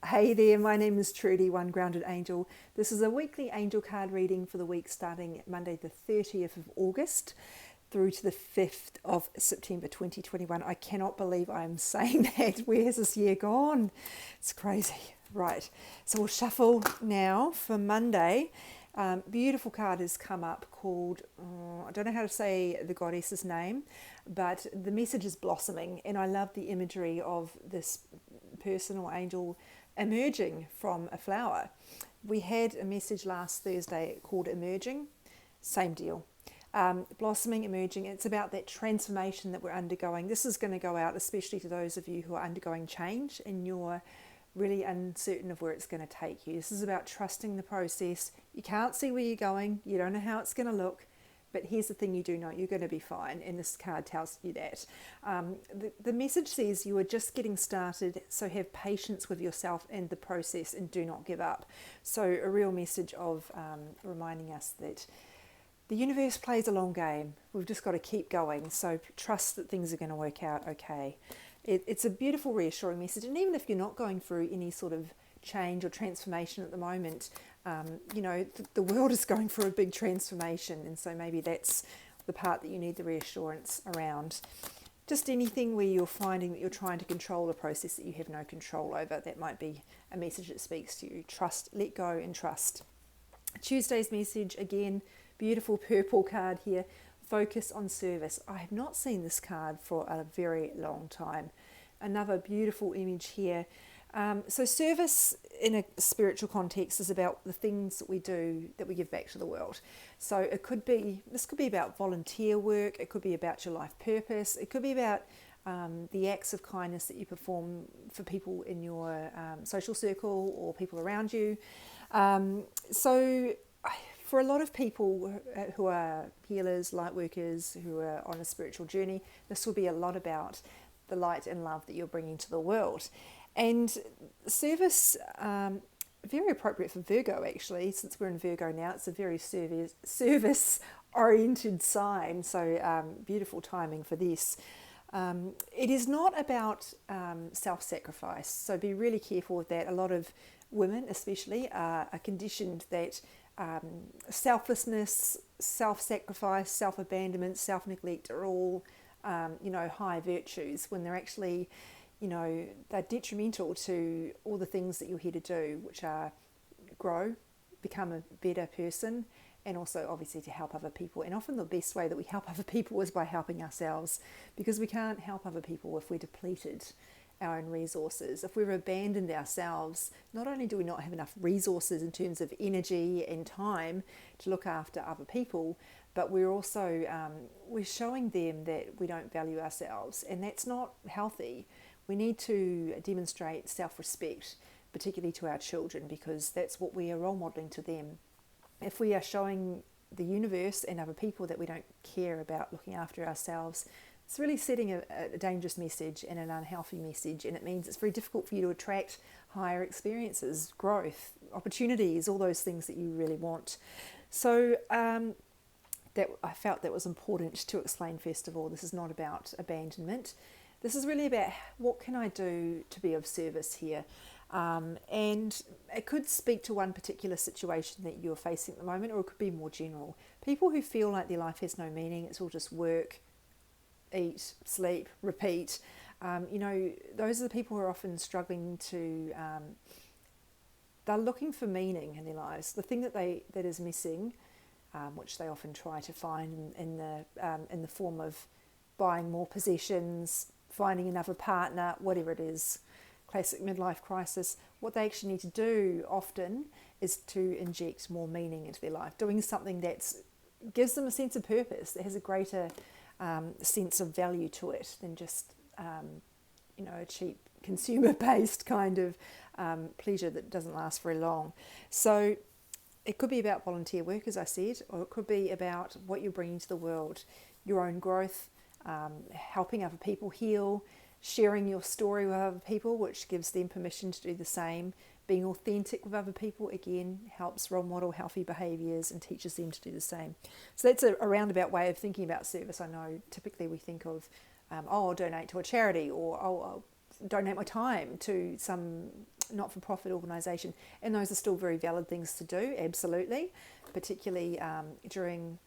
Hey there, my name is Trudy, One Grounded Angel. This is a weekly angel card reading for the week starting Monday the 30th of August through to the 5th of September 2021. I cannot believe I'm saying that. Where has this year gone? It's crazy. Right, so we'll shuffle now for Monday. Beautiful card has come up called, I don't know how to say the goddess's name, but the message is blossoming, and I love the imagery of this person or angel emerging from a flower. We had a message last Thursday called emerging, same deal. Blossoming, emerging, it's about that transformation that we're undergoing. This is going to go out especially to those of you who are undergoing change and you're really uncertain of where it's going to take you. This is about trusting the process. You can't see where you're going, you don't know how it's going to look, but here's the thing you do know, you're going to be fine, and this card tells you that. The message says you are just getting started, so have patience with yourself and the process and do not give up. So a real message of reminding us that the universe plays a long game. We've just got to keep going, so trust that things are going to work out okay. It's a beautiful, reassuring message, and even if you're not going through any sort of change or transformation at the moment, the world is going through a big transformation, and so maybe that's the part that you need the reassurance around. Just anything where you're finding that you're trying to control a process that you have no control over, that might be a message that speaks to you. Trust, let go and trust. Tuesday's message, again, beautiful purple card here. Focus on service. I have not seen this card for a very long time. Another beautiful image here. So service in a spiritual context is about the things that we do that we give back to the world. So this could be about volunteer work, it could be about your life purpose, it could be about the acts of kindness that you perform for people in your social circle or people around you. So for a lot of people who are healers, light workers, who are on a spiritual journey, this will be a lot about the light and love that you're bringing to the world. And service, very appropriate for Virgo actually, since we're in Virgo now, it's a very service-oriented sign, so beautiful timing for this. It is not about self-sacrifice, so be really careful with that. A lot of women especially are conditioned that selflessness, self-sacrifice, self-abandonment, self-neglect are all, high virtues, when they're actually, they're detrimental to all the things that you're here to do, which are grow, become a better person, and also obviously to help other people. And often the best way that we help other people is by helping ourselves, because we can't help other people if we're depleted our own resources. If we've abandoned ourselves, not only do we not have enough resources in terms of energy and time to look after other people, but we're also we're showing them that we don't value ourselves, and that's not healthy. We need to demonstrate self-respect, particularly to our children, because that's what we are role modeling to them. If we are showing the universe and other people that we don't care about looking after ourselves, it's really setting a dangerous message and an unhealthy message, and it means it's very difficult for you to attract higher experiences, growth, opportunities, all those things that you really want. So that I felt that was important to explain first of all. This is not about abandonment. This is really about what can I do to be of service here. And it could speak to one particular situation that you're facing at the moment, or it could be more general. People who feel like their life has no meaning, it's all just work, eat, sleep, repeat. Those are the people who are often struggling to, they're looking for meaning in their lives. The thing that is missing, which they often try to find in the form of buying more possessions, finding another partner, whatever it is, classic midlife crisis. What they actually need to do often is to inject more meaning into their life, doing something that gives them a sense of purpose, that has a greater sense of value to it than just a cheap consumer-based kind of pleasure that doesn't last very long. So it could be about volunteer work, as I said, or it could be about what you're bringing to the world, your own growth, helping other people heal, sharing your story with other people, which gives them permission to do the same. Being authentic with other people, again, helps role model healthy behaviours and teaches them to do the same. So that's a roundabout way of thinking about service. I know typically we think of, I'll donate to a charity, or I'll donate my time to some not-for-profit organisation, and those are still very valid things to do, absolutely, particularly during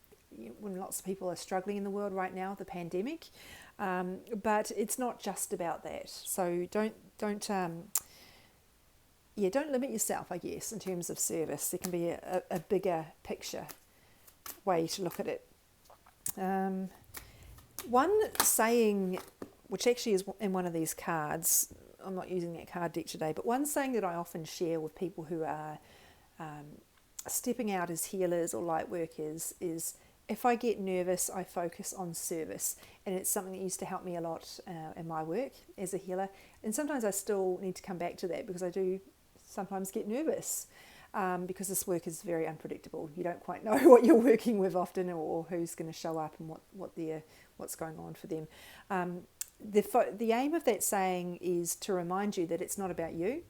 when lots of people are struggling in the world right now, the pandemic. But it's not just about that. So don't limit yourself, I guess, in terms of service. There can be a bigger picture way to look at it. One saying, which actually is in one of these cards, I'm not using that card deck today, but one saying that I often share with people who are stepping out as healers or light workers is, if I get nervous, I focus on service. And it's something that used to help me a lot in my work as a healer. And sometimes I still need to come back to that because I do sometimes get nervous because this work is very unpredictable. You don't quite know what you're working with often, or who's going to show up and what's going on for them. The aim of that saying is to remind you that it's not about you.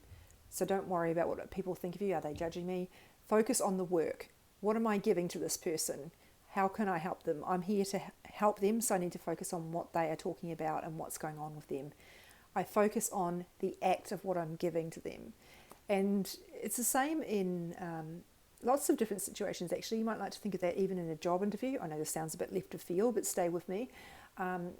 So don't worry about what people think of you. Are they judging me? Focus on the work. What am I giving to this person? How can I help them? I'm here to help them, so I need to focus on what they are talking about and what's going on with them. I focus on the act of what I'm giving to them. And it's the same in lots of different situations, actually. You might like to think of that even in a job interview. I know this sounds a bit left of field, but stay with me.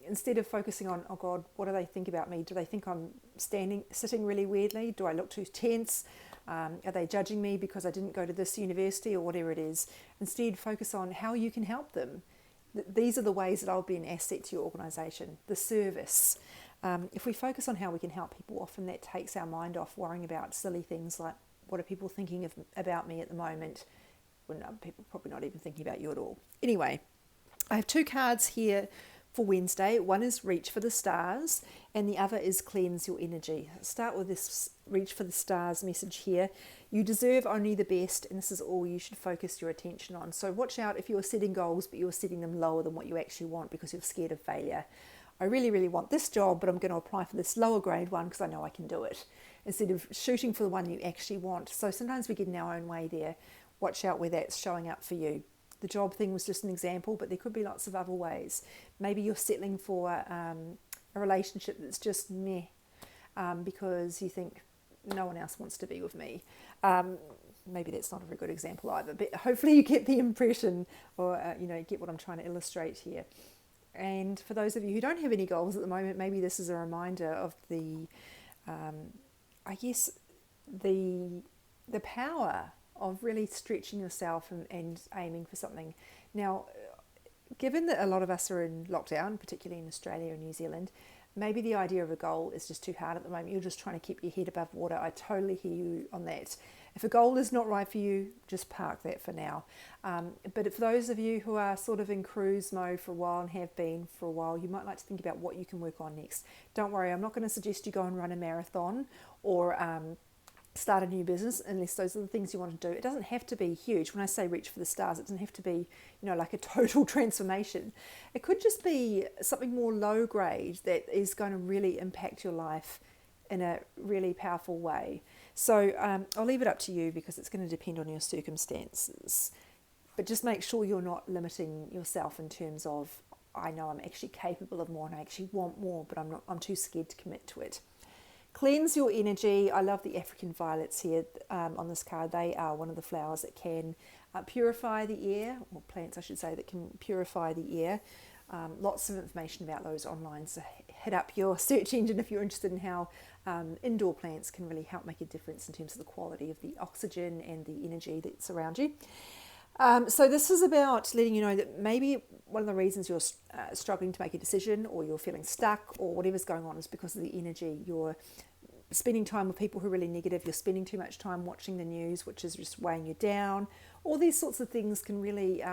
Instead of focusing on, oh God, what do they think about me? Do they think I'm sitting really weirdly? Do I look too tense? Are they judging me because I didn't go to this university or whatever it is? Instead, focus on how you can help them. These are the ways that I'll be an asset to your organisation. The service. If we focus on how we can help people, often that takes our mind off worrying about silly things like, what are people thinking about me at the moment? When people are probably not even thinking about you at all. Anyway, I have two cards here for Wednesday. One is Reach for the Stars and the other is Cleanse Your Energy. I'll start with this Reach for the Stars message here. You deserve only the best, and this is all you should focus your attention on. So watch out if you're setting goals but you're setting them lower than what you actually want because you're scared of failure. I really, really want this job, but I'm going to apply for this lower grade one because I know I can do it, instead of shooting for the one you actually want. So sometimes we get in our own way there. Watch out where that's showing up for you. The job thing was just an example, but there could be lots of other ways. Maybe you're settling for a relationship that's just meh because you think no one else wants to be with me. Maybe that's not a very good example either, but hopefully you get the impression, or get what I'm trying to illustrate here. And for those of you who don't have any goals at the moment, maybe this is a reminder of the power of really stretching yourself and aiming for something. Now, given that a lot of us are in lockdown, particularly in Australia and New Zealand, maybe the idea of a goal is just too hard at the moment. You're just trying to keep your head above water. I totally hear you on that. If a goal is not right for you, just park that for now. But for those of you who are sort of in cruise mode for a while and have been for a while, you might like to think about what you can work on next. Don't worry, I'm not going to suggest you go and run a marathon or start a new business unless those are the things you want to do. It doesn't have to be huge. When I say reach for the stars, it doesn't have to be, like a total transformation. It could just be something more low grade that is going to really impact your life in a really powerful way. So I'll leave it up to you because it's going to depend on your circumstances. But just make sure you're not limiting yourself in terms of, I know I'm actually capable of more and I actually want more, but I'm too scared to commit to it. Cleanse your energy. I love the African violets here on this card. They are one of the flowers that can purify the air, or plants I should say, that can purify the air. Lots of information about those online, so hit up your search engine if you're interested in how indoor plants can really help make a difference in terms of the quality of the oxygen and the energy that's around you. So this is about letting you know that maybe one of the reasons you're struggling to make a decision, or you're feeling stuck, or whatever's going on, is because of the energy. You're spending time with people who are really negative. You're spending too much time watching the news, which is just weighing you down. All these sorts of things can really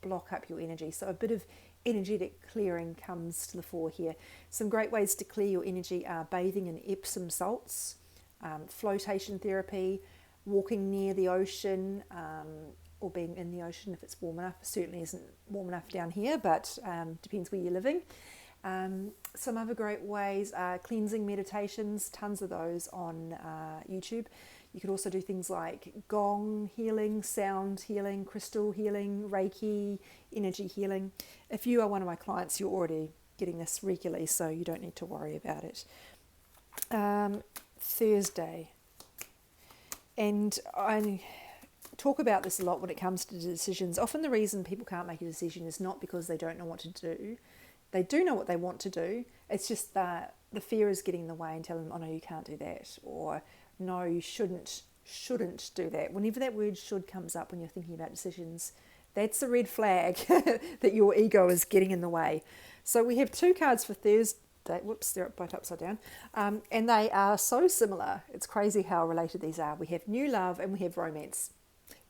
block up your energy. So a bit of energetic clearing comes to the fore here. Some great ways to clear your energy are bathing in Epsom salts, flotation therapy, walking near the ocean, or being in the ocean if it's warm enough. It certainly isn't warm enough down here, but depends where you're living. Some other great ways are cleansing meditations, tons of those on YouTube. You could also do things like gong healing, sound healing, crystal healing, Reiki, energy healing. If you are one of my clients, you're already getting this regularly, so you don't need to worry about it. Thursday. And I talk about this a lot when it comes to decisions. Often the reason people can't make a decision is not because they don't know what to do. They do know what they want to do. It's just that the fear is getting in the way and telling them, oh no, you can't do that, or no, you shouldn't do that. Whenever that word should comes up when you're thinking about decisions, that's a red flag that your ego is getting in the way. So we have two cards for Thursday. Whoops, they're both upside down. And they are so similar. It's crazy how related these are. We have new love and we have romance.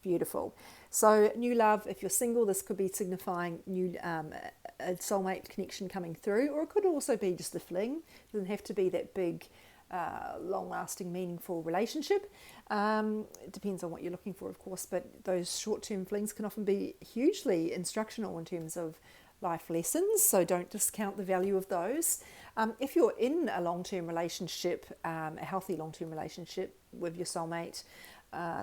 Beautiful. So new love, if you're single, this could be signifying new a soulmate connection coming through, or it could also be just a fling. It doesn't have to be that big, long-lasting, meaningful relationship. It depends on what you're looking for, of course, but those short-term flings can often be hugely instructional in terms of life lessons, so don't discount the value of those. If you're in a long-term relationship, a healthy long-term relationship with your soulmate,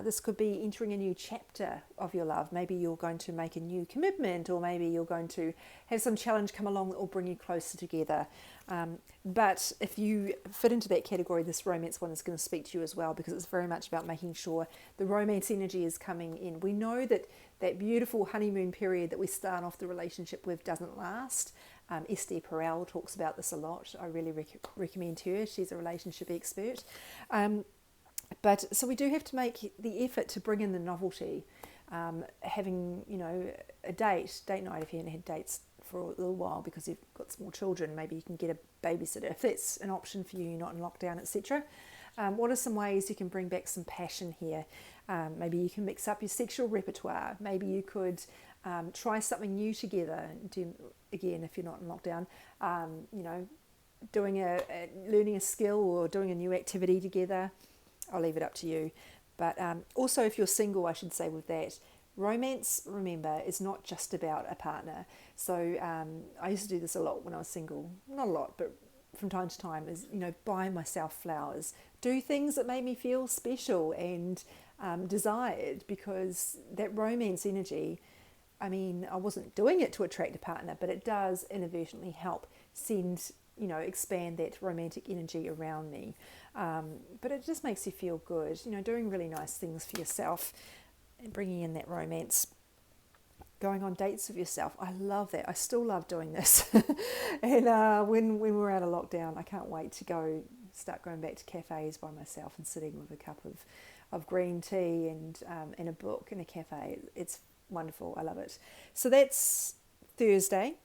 this could be entering a new chapter of your love. Maybe you're going to make a new commitment, or maybe you're going to have some challenge come along that will bring you closer together. But if you fit into that category, this romance one is going to speak to you as well, because it's very much about making sure the romance energy is coming in. We know that that beautiful honeymoon period that we start off the relationship with doesn't last. Esther Perel talks about this a lot. I really recommend her. She's a relationship expert. But so we do have to make the effort to bring in the novelty. Having, a date night, if you haven't had dates for a little while because you've got small children, maybe you can get a babysitter if that's an option for you, not in lockdown, etc. What are some ways you can bring back some passion here? Maybe you can mix up your sexual repertoire. Maybe you could try something new together. Again, if you're not in lockdown, learning a skill or doing a new activity together. I'll leave it up to you. But also, if you're single, I should say with that, romance, remember, is not just about a partner. So I used to do this a lot when I was single. Not a lot, but from time to time, is, buy myself flowers. Do things that made me feel special and desired, because that romance energy, I wasn't doing it to attract a partner, but it does inadvertently help expand that romantic energy around me. But it just makes you feel good, doing really nice things for yourself and bringing in that romance. Going on dates with yourself. I love that. I still love doing this. And when we're out of lockdown, I can't wait to start going back to cafes by myself and sitting with a cup of green tea and a book in a cafe. It's wonderful. I love it. So that's Thursday.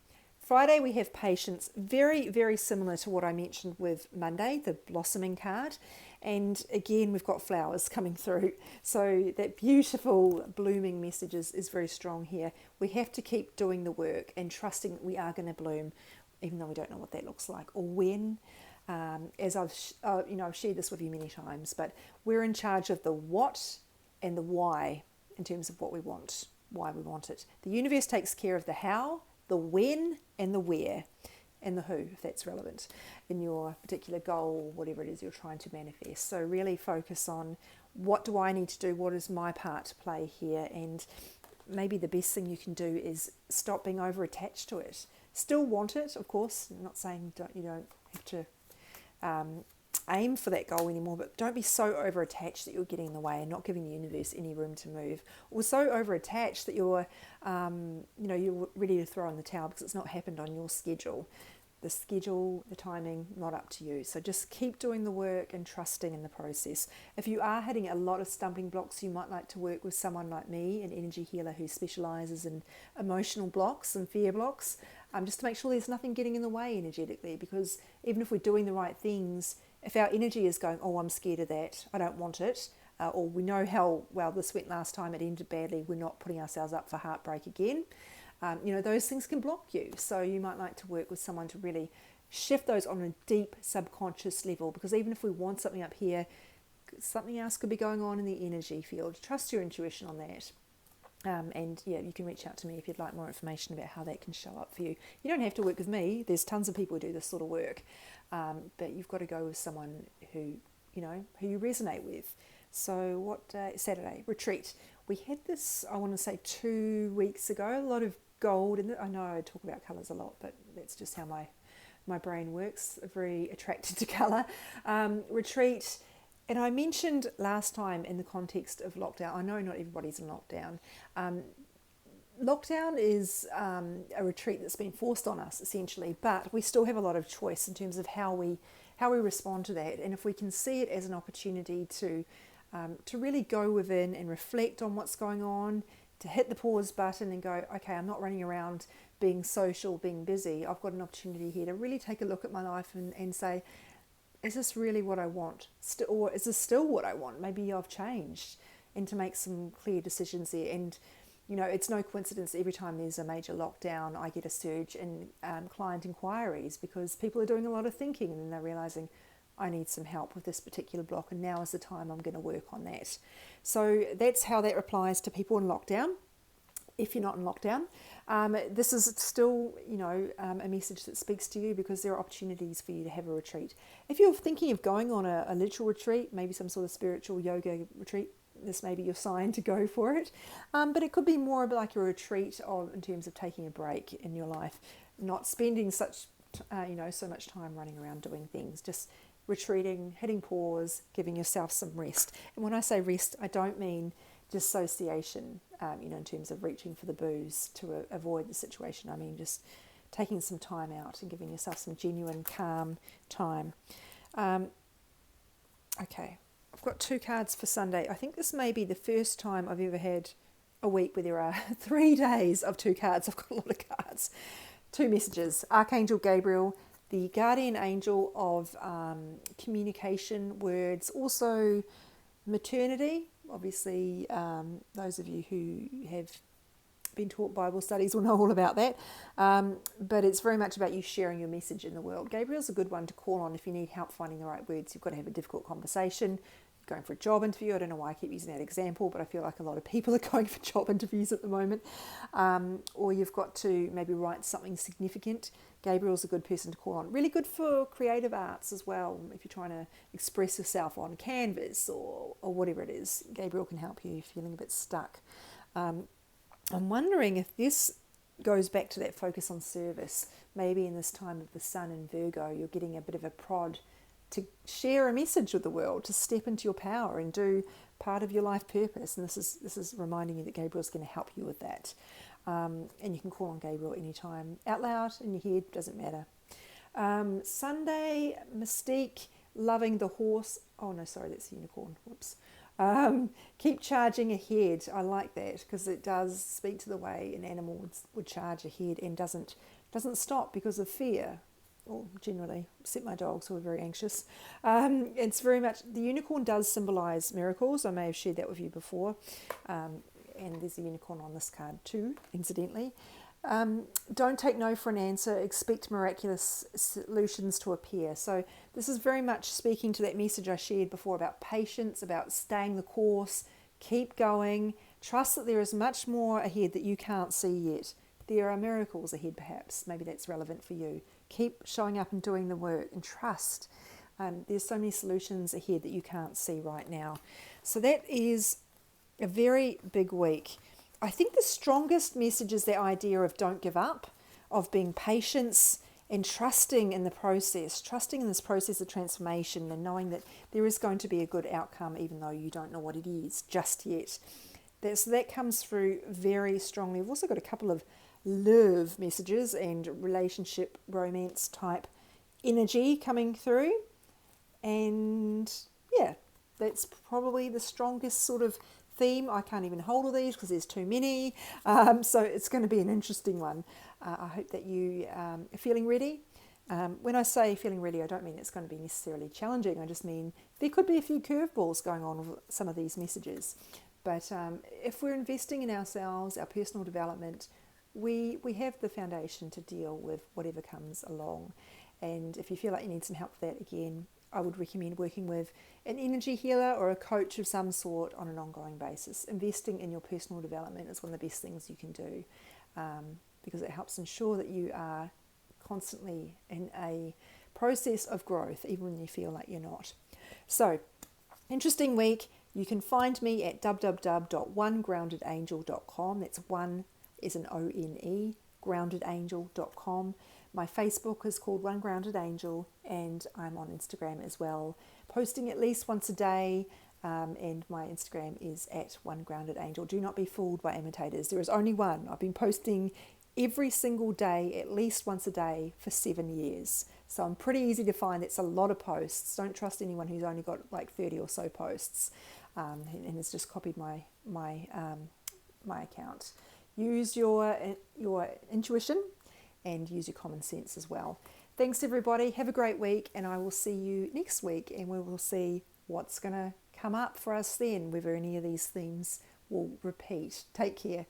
Friday we have patience, very, very similar to what I mentioned with Monday, the blossoming card. And again, we've got flowers coming through. So that beautiful blooming message is very strong here. We have to keep doing the work and trusting that we are going to bloom, even though we don't know what that looks like or when. As I've shared this with you many times, but we're in charge of the what and the why in terms of what we want, why we want it. The universe takes care of the how, the when, and the where, and the who, if that's relevant in your particular goal, whatever it is you're trying to manifest. So really focus on, what do I need to do? What is my part to play here? And maybe the best thing you can do is stop being over attached to it. Still want it, of course. I'm not saying you don't have to aim for that goal anymore, but don't be so over attached that you're getting in the way and not giving the universe any room to move, or so over attached that you're ready to throw in the towel because it's not happened on your schedule. The schedule, the timing, not up to you. So just keep doing the work and trusting in the process. If you are hitting a lot of stumbling blocks, you might like to work with someone like me, an energy healer who specialises in emotional blocks and fear blocks, just to make sure there's nothing getting in the way energetically, because even if we're doing the right things, if our energy is going, oh, I'm scared of that, I don't want it, or we know how well this went last time, it ended badly, we're not putting ourselves up for heartbreak again, those things can block you. So you might like to work with someone to really shift those on a deep subconscious level, because even if we want something up here, something else could be going on in the energy field. Trust your intuition on that. You can reach out to me if you'd like more information about how that can show up for you. You don't have to work with me. There's tons of people who do this sort of work, but you've got to go with someone who you resonate with. So what Saturday retreat? We had this, I want to say 2 weeks ago. A lot of gold, and I know I talk about colours a lot, but that's just how my brain works. I'm very attracted to colour. Retreat. And I mentioned last time in the context of lockdown, I know not everybody's in lockdown. Lockdown is a retreat that's been forced on us essentially, but we still have a lot of choice in terms of how we respond to that. And if we can see it as an opportunity to really go within and reflect on what's going on, to hit the pause button and go, okay, I'm not running around being social, being busy. I've got an opportunity here to really take a look at my life and say, is this really what I want? Or is this still what I want? Maybe I've changed, and to make some clear decisions there. And, you know, it's no coincidence every time there's a major lockdown, I get a surge in client inquiries because people are doing a lot of thinking and then they're realizing, I need some help with this particular block, and now is the time I'm going to work on that. So that's how that applies to people in lockdown. If you're not in lockdown, this is still, you know, a message that speaks to you because there are opportunities for you to have a retreat. If you're thinking of going on a literal retreat, maybe some sort of spiritual yoga retreat, this may be your sign to go for it. But it could be more like a retreat in terms of taking a break in your life, not spending so much time running around doing things, just retreating, hitting pause, giving yourself some rest. And when I say rest, I don't mean dissociation, in terms of reaching for the booze to avoid the situation. I mean just taking some time out and giving yourself some genuine calm time. Okay, I've got 2 cards for Sunday. I think this may be the first time I've ever had a week where there are 3 days of 2 cards. I've got a lot of cards. 2 messages. Archangel Gabriel, the guardian angel of communication, words, also maternity. Obviously, those of you who have been taught Bible studies will know all about that. But it's very much about you sharing your message in the world. Gabriel's a good one to call on if you need help finding the right words. You've got to have a difficult conversation. You're going for a job interview. I don't know why I keep using that example, but I feel like a lot of people are going for job interviews at the moment. Or you've got to maybe write something significant. Gabriel's a good person to call on. Really good for creative arts as well. If you're trying to express yourself on canvas or whatever it is, Gabriel can help you if you're feeling a bit stuck. I'm wondering if this goes back to that focus on service. Maybe in this time of the sun in Virgo, you're getting a bit of a prod to share a message with the world, to step into your power and do part of your life purpose. And this is reminding you that Gabriel's going to help you with that. And you can call on Gabriel anytime, out loud, in your head, doesn't matter. Sunday, Mystique, loving the horse. Oh no, sorry, that's the unicorn. Whoops. Keep charging ahead. I like that because it does speak to the way an animal would charge ahead and doesn't stop because of fear. Or generally, except my dogs who are very anxious. It's very much, the unicorn does symbolise miracles. I may have shared that with you before. And there's a unicorn on this card too, incidentally. Don't take no for an answer. Expect miraculous solutions to appear. So this is very much speaking to that message I shared before about patience, about staying the course, keep going, trust that there is much more ahead that you can't see yet. There are miracles ahead perhaps. Maybe that's relevant for you. Keep showing up and doing the work and trust. There's so many solutions ahead that you can't see right now. So that is a very big week. I think the strongest message is the idea of don't give up, of being patient and trusting in the process, trusting in this process of transformation and knowing that there is going to be a good outcome even though you don't know what it is just yet. So that comes through very strongly. We've also got a couple of love messages and relationship, romance type energy coming through. And yeah, that's probably the strongest sort of theme. I can't even hold all these because there's too many. So it's going to be an interesting one. I hope that you are feeling ready. When I say feeling ready, I don't mean it's going to be necessarily challenging. I just mean there could be a few curveballs going on with some of these messages. But if we're investing in ourselves, our personal development, we have the foundation to deal with whatever comes along. And if you feel like you need some help with that, again, I would recommend working with an energy healer or a coach of some sort on an ongoing basis. Investing in your personal development is one of the best things you can do because it helps ensure that you are constantly in a process of growth, even when you feel like you're not. So, interesting week. You can find me at www.onegroundedangel.com. That's one is an O-N-E, groundedangel.com. My Facebook is called One Grounded Angel, and I'm on Instagram as well. posting at least once a day. And my Instagram is at One Grounded Angel. Do not be fooled by imitators. There is only one. I've been posting every single day, at least once a day, for 7 years. So I'm pretty easy to find. It's a lot of posts. Don't trust anyone who's only got like 30 or so posts and has just copied my account. Use your intuition and use your common sense as well. Thanks everybody. Have a great week, and I will see you next week, and we will see what's going to come up for us then, whether any of these themes will repeat. Take care.